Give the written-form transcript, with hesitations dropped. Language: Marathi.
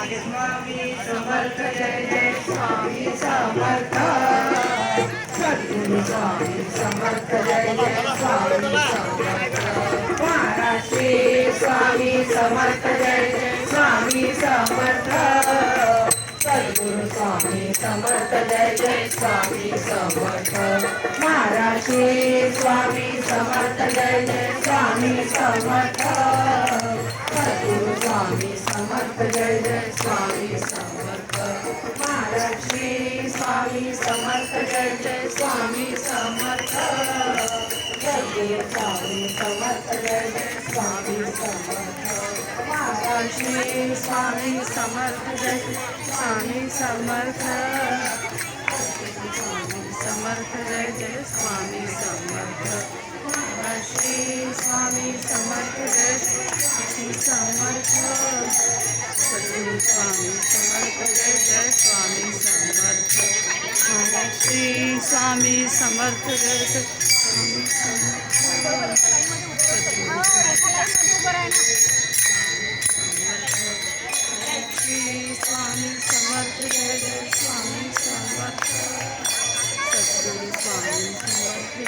स्वामी समर्थ जय जय स्वामी समर्थ सद्गुरु स्वामी समर्थ जय जय स्वामी समर्थ महाराष्ट्री स्वामी समर्थ जय जय स्वामी समर्थ सद्गुरु स्वामी समर्थ जय जय स्वामी समर्थ महाराष्ट्री स्वामी समर्थ जय जय स्वामी समर्थ सद्गुरु स्वामी समर्थ जय जय स्वामी समर्थ महाराष्ट्री स्वामी समर्थ जय जय स्वामी समर्थ सद्गुरु स्वामी समर्थ जय जय स्वामी समर्थ महाराष्ट्री स्वामी समर्थ जय जय स्वामी समर्थ समर्थ जय जय स्वामी समर्थ महाराष्ट्री स्वामी समर्थ जय स्वामी समर्थ सद्गुरु स्वामी समर्थ जय जय स्वामी समर्थ महाराष्ट्री स्वामी समर्थ जय जय स्वामी समर्थ सद्गुरु